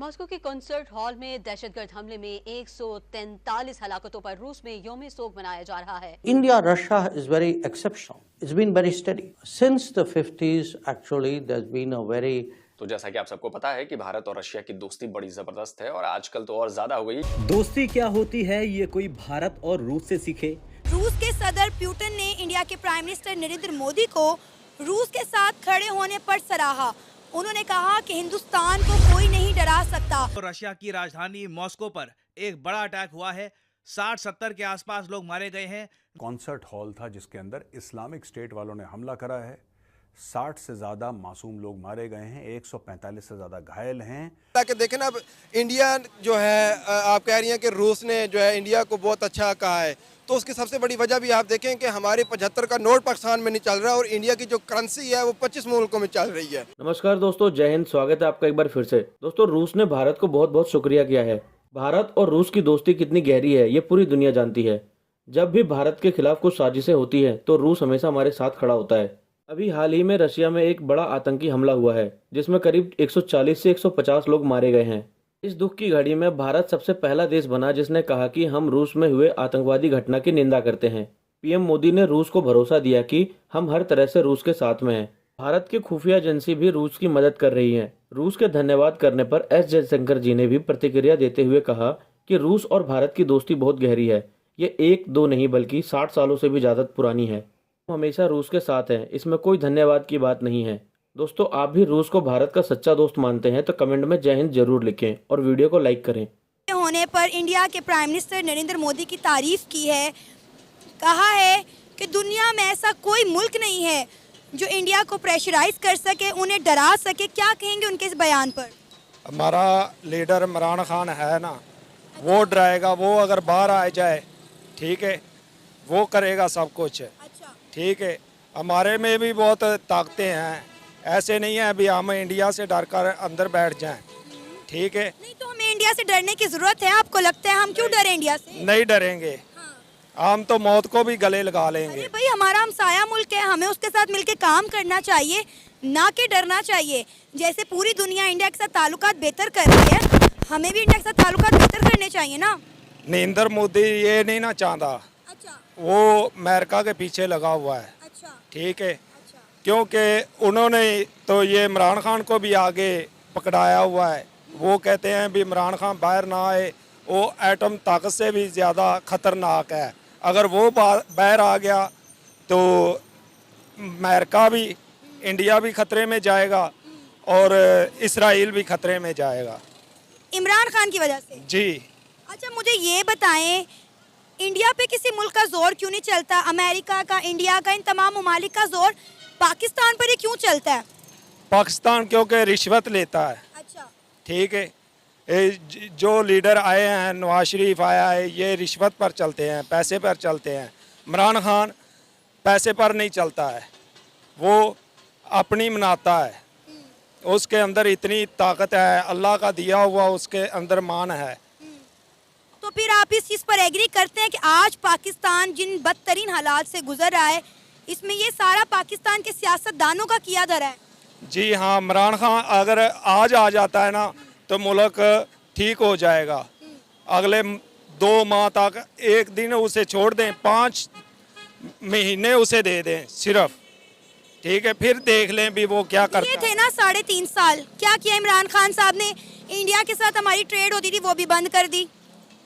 Moscow के concert hall में दहशतगर्द हमले में 143 हलाकतों पर रूस में यौम सोग मनाया जा रहा है। India-Russia is very exceptional. It's been very steady. Since the 50s, actually, there's been a very तो जैसा कि आप सबको पता है कि भारत और रशिया की दोस्ती बड़ी जबरदस्त है और आजकल तो और ज्यादा हो गई। दोस्ती क्या होती है ये कोई भारत और रूस से सीखे। रूस के सदर पुतिन ने इंडिया के प्राइम मिनिस्टर नरेंद्र मोदी को रूस के साथ खड़े होने पर सराहा। उन्होंने कहा कि हिंदुस्तान को कोई नहीं डरा सकता। रशिया की राजधानी मॉस्को पर एक बड़ा अटैक हुआ है। 60-70 के आसपास लोग मारे गए हैं। कॉन्सर्ट हॉल था जिसके अंदर इस्लामिक स्टेट वालों ने हमला करा है। 60 से ज्यादा मासूम लोग मारे गए हैं, 145 से ज्यादा घायल हैं। ताकि देखें ना, अब इंडिया जो है, आप कह रही हैं कि रूस ने जो है इंडिया को बहुत अच्छा कहा है, तो उसकी सबसे बड़ी वजह भी आप देखें कि हमारे 75 का नोट पाकिस्तान में नहीं चल रहा और इंडिया की जो करेंसी है वो 25 मुल्कों में चल रही है। नमस्कार दोस्तों, जय हिंद। स्वागत है आपका एक बार फिर से। दोस्तों, रूस ने भारत को बहुत बहुत शुक्रिया किया है। भारत और रूस की दोस्ती कितनी गहरी है ये पूरी दुनिया जानती है। जब भी भारत के खिलाफ कुछ साजिशें होती है तो रूस हमेशा हमारे साथ खड़ा होता है। अभी हाल ही में रशिया में एक बड़ा आतंकी हमला हुआ है जिसमें करीब 140 से 150 लोग मारे गए हैं। इस दुख की घड़ी में भारत सबसे पहला देश बना जिसने कहा कि हम रूस में हुए आतंकवादी घटना की निंदा करते हैं। पीएम मोदी ने रूस को भरोसा दिया कि हम हर तरह से रूस के साथ में हैं। भारत की खुफिया एजेंसी भी रूस की मदद कर रही है। रूस के धन्यवाद करने पर एस जयशंकर जी ने भी प्रतिक्रिया देते हुए कहा कि रूस और भारत की दोस्ती बहुत गहरी है। ये 1-2 नहीं बल्कि 60 सालों से भी ज्यादा पुरानी है। हम हमेशा रूस के साथ हैं, इसमें कोई धन्यवाद की बात नहीं है। दोस्तों, आप भी रूस को भारत का सच्चा दोस्त मानते हैं तो कमेंट में जय हिंद जरूर लिखें और वीडियो को लाइक करें। होने पर इंडिया के प्राइम मिनिस्टर नरेंद्र मोदी की तारीफ की है। कहा है कि दुनिया में ऐसा कोई मुल्क नहीं है जो इंडिया को प्रेशराइज कर सके, उन्हें डरा सके। क्या कहेंगे उनके इस बयान पर? हमारा लीडर इमरान खान है ना, वो डराएगा, वो अगर बाहर आ जाए, ठीक है, वो करेगा सब कुछ। अच्छा। ठीक है, हमारे में भी बहुत ताकतें हैं, ऐसे नहीं है अभी हम इंडिया से डर कर अंदर बैठ जाएं। ठीक है, नहीं तो हमें इंडिया से डरने की जरूरत है। आपको लगता है हम क्यों डरे इंडिया से? नहीं डरेंगे। हाँ। हम तो मौत को भी गले लगा लेंगे। अरे भाई, हमारा हमसाया मुल्क है, हमें उसके साथ मिलकर काम करना चाहिए, ना कि डरना चाहिए। जैसे पूरी दुनिया इंडिया के साथ ताल्लुकात बेहतर कर रही है, हमें भी इंडिया के साथ ताल्लुकात बेहतर करने चाहिए ना। नरेंद्र मोदी ये नहीं ना चाहता। अच्छा। वो अमेरिका के पीछे लगा हुआ है। अच्छा। ठीक है, क्योंकि उन्होंने तो ये इमरान खान को भी आगे पकड़ाया हुआ है। वो कहते हैं भी इमरान खान बाहर ना आए, वो एटम ताकत से भी ज़्यादा ख़तरनाक है। अगर वो बाहर आ गया तो अमेरिका भी, इंडिया भी खतरे में जाएगा और इसराइल भी खतरे में जाएगा इमरान खान की वजह से। जी। अच्छा, मुझे ये बताएं, इंडिया पे किसी मुल्क का जोर क्यों नहीं चलता? अमेरिका का, इंडिया का, इन तमाम ममालिक का जोर पाकिस्तान पर ही क्यों चलता है? पाकिस्तान क्योंकि रिश्वत लेता है। अच्छा। ठीक है, जो लीडर आए हैं, नवाज शरीफ आया है, ये रिश्वत पर चलते हैं, पैसे पर चलते हैं। इमरान खान पैसे पर नहीं चलता है, वो अपनी मनाता है। उसके अंदर इतनी ताकत है, अल्लाह का दिया हुआ उसके अंदर मान है। तो फिर आप इस चीज़ पर एग्री करते हैं कि आज पाकिस्तान जिन बदतरीन हालात से गुजर रहा है, इसमें ये सारा पाकिस्तान के सियासतदानों का किया धरा है? जी हाँ, इमरान खान अगर आज आ जाता है ना तो मुल्क ठीक हो जाएगा। अगले 2 माह तक, एक दिन उसे छोड़ दें, 5 महीने उसे दे दें सिर्फ। ठीक है, फिर देख लें भी वो क्या करता है। ये थे ना 3.5 साल, क्या किया इमरान खान साहब ने? इंडिया के साथ हमारी ट्रेड होती थी वो भी बंद कर दी,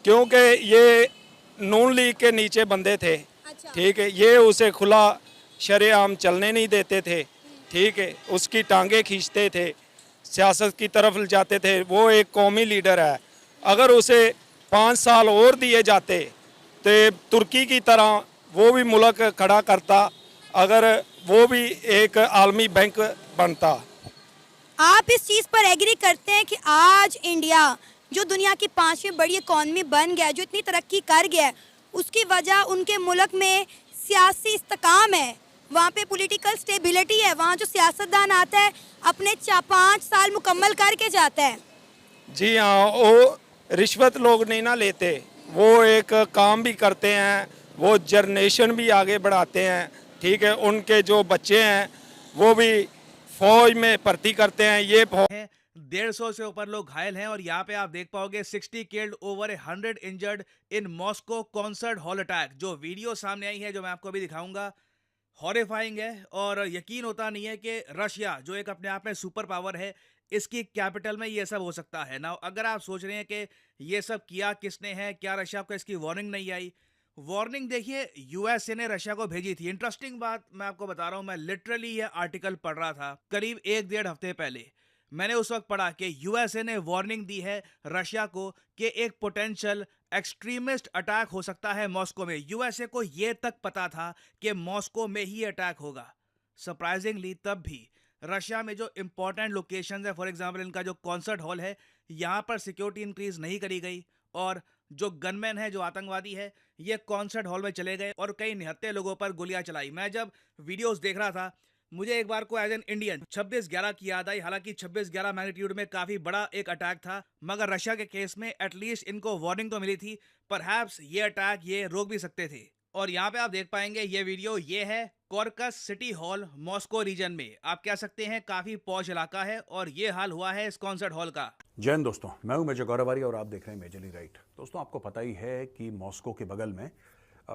क्योंकि ये नून लीग के नीचे बंदे थे। अच्छा। ठीक है, ये उसे खुला शरेआम चलने नहीं देते थे। ठीक है, उसकी टांगे खींचते थे, सियासत की तरफ ले जाते थे। वो एक कौमी लीडर है। अगर उसे 5 साल और दिए जाते तो तुर्की की तरह वो भी मुल्क खड़ा करता, अगर वो भी एक आलमी बैंक बनता। आप इस चीज़ पर एग्री करते हैं कि आज इंडिया जो दुनिया की 5वीं बड़ी इकॉनमी बन गया, जो इतनी तरक्की कर गया है, उसकी वजह उनके मुल्क में सियासी इस्तेकाम है, वहाँ पे पॉलिटिकल स्टेबिलिटी है। वहाँ जो सियासतदान आता है अपने 5 साल मुकम्मल करके जाता है। जी हाँ, वो रिश्वत लोग नहीं ना लेते, वो एक काम भी करते हैं, वो जनरेशन भी आगे बढ़ाते हैं। ठीक है, उनके जो बच्चे हैं वो भी फौज में भर्ती करते हैं। ये 150 से ऊपर लोग घायल हैं और यहाँ पे आप देख पाओगे 60 killed over 100 injured in Moscow concert hall attack. जो वीडियो सामने आई है, जो मैं आपको अभी दिखाऊंगा, हॉरिफाइंग है और यकीन होता नहीं है कि रशिया जो एक अपने आप में सुपर पावर है, इसकी कैपिटल में ये सब हो सकता है ना। अगर आप सोच रहे हैं कि ये सब किया किसने है, क्या रशिया को इसकी वार्निंग नहीं आई? वार्निंग देखिए यूएसए ने रशिया को भेजी थी। इंटरेस्टिंग बात मैं आपको बता रहा हूं, मैं लिटरली ये आर्टिकल पढ़ रहा था करीब 1-1.5 हफ्ते पहले। मैंने उस वक्त पढ़ा कि यूएसए ने वार्निंग दी है रशिया को कि एक पोटेंशियल एक्सट्रीमिस्ट अटैक हो सकता है मॉस्को में। यूएसए को यह तक पता था कि मॉस्को में ही अटैक होगा। सरप्राइजिंगली तब भी रशिया में जो इंपॉर्टेंट लोकेशंस है, फॉर एग्जांपल इनका जो कॉन्सर्ट हॉल है, यहाँ पर सिक्योरिटी इंक्रीज नहीं करी गई और जो गनमैन है, जो आतंकवादी है, ये कॉन्सर्ट हॉल में चले गए और कई निहत्थे लोगों पर गोलियां चलाई। मैं जब वीडियोस देख रहा था, मुझे एक बार को एज एन इंडियन 26/11 की याद आई। हालांकि 26/11 मैग्नीट्यूड में काफी बड़ा एक अटैक था, मगर रशिया के केस में एटलीस्ट इनको वार्निंग तो मिली थी। परहैप्स ये अटैक ये रोक भी सकते थे। और यहाँ पे आप देख पाएंगे ये वीडियो, ये है कॉर्कस सिटी हॉल मॉस्को रीजन में। आप कह सकते हैं काफी पॉश इलाका है और ये हाल हुआ है इस कॉन्सर्ट हॉल का। जय हिंद दोस्तों, मैं हूं मेजर गौरवारी और आप देख रहे हैं मेजरली राइट। दोस्तों, आपको पता ही है कि मॉस्को के बगल में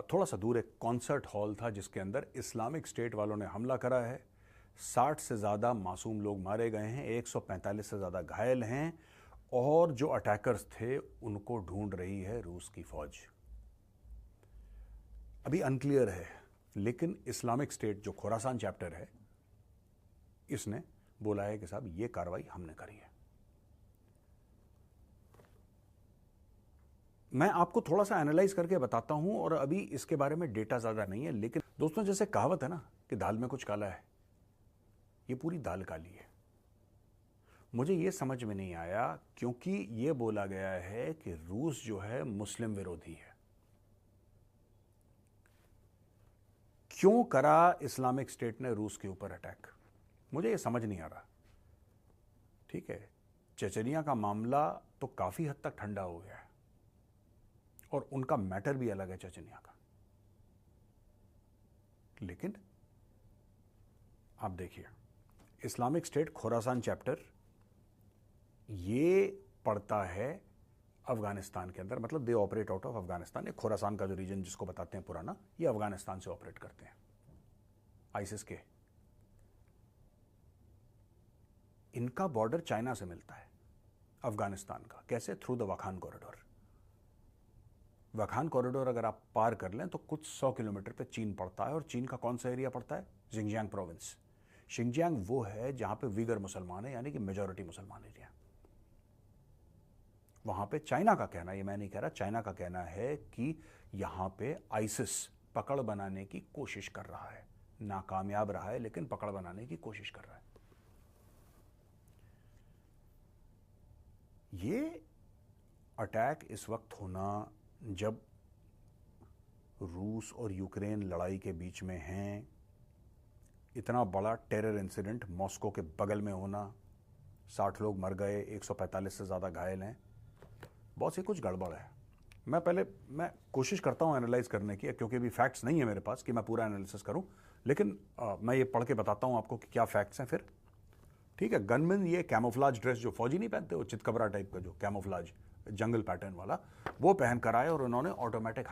थोड़ा सा दूर एक कॉन्सर्ट हॉल था जिसके अंदर इस्लामिक स्टेट वालों ने हमला करा है। 60 से ज़्यादा मासूम लोग मारे गए हैं, 145 से ज़्यादा घायल हैं और जो अटैकर्स थे उनको ढूंढ रही है रूस की फौज। अभी अनक्लियर है, लेकिन इस्लामिक स्टेट जो खुरासान चैप्टर है, इसने बोला है कि साहब ये कार्रवाई हमने करी है। मैं आपको थोड़ा सा एनालाइज करके बताता हूं और अभी इसके बारे में डेटा ज्यादा नहीं है, लेकिन दोस्तों जैसे कहावत है ना कि दाल में कुछ काला है, ये पूरी दाल काली है। मुझे ये समझ में नहीं आया क्योंकि ये बोला गया है कि रूस जो है मुस्लिम विरोधी है। क्यों करा इस्लामिक स्टेट ने रूस के ऊपर अटैक, मुझे ये समझ नहीं आ रहा। ठीक है, चेचनिया का मामला तो काफी हद तक ठंडा हो गया है और उनका मैटर भी अलग है चेचनिया का, लेकिन आप देखिए इस्लामिक स्टेट खुरासान चैप्टर ये पड़ता है अफगानिस्तान के अंदर, मतलब they operate out of Afghanistan. Khorasan का जो रीजन जिसको बताते हैं पुराना, ये अफगानिस्तान से ऑपरेट करते हैं आईसिस के। इनका बॉर्डर चाइना से मिलता है अफगानिस्तान का। कैसे? Through the Wakhan corridor. Wakhan corridor अगर आप पार कर लें तो कुछ 100 किलोमीटर पे चीन पड़ता है और चीन का कौन सा एरिया पड़ता है? Xinjiang province. शिंजियांग वो है जहां पे वीगर मुसलमान है, यानी कि मेजॉरिटी मुसलमान एरिया। वहां पे चाइना का कहना, ये मैं नहीं कह रहा, चाइना का कहना है कि यहां पे आईसिस पकड़ बनाने की कोशिश कर रहा है। नाकामयाब रहा है लेकिन पकड़ बनाने की कोशिश कर रहा है। ये अटैक इस वक्त होना जब रूस और यूक्रेन लड़ाई के बीच में हैं, इतना बड़ा टेरर इंसिडेंट मॉस्को के बगल में होना, 60 लोग मर गए, 145 से ज़्यादा घायल हैं, बहुत सी कुछ गड़बड़ है। मैं कोशिश करता हूं एनालाइज करने की, क्योंकि अभी फैक्ट्स नहीं है मेरे पास कि मैं पूरा एनालिसिस करूं, लेकिन मैं ये पढ़ के बताता हूं आपको कि क्या फैक्ट्स हैं फिर। ठीक है, गनमैन ये कैमोफ्लाज ड्रेस जो फौजी नहीं पहनते, वो चितकबरा टाइप का जो कैमोफ्लाज जंगल पैटर्न वाला, वो पहन कर आए और उन्होंने ऑटोमेटिक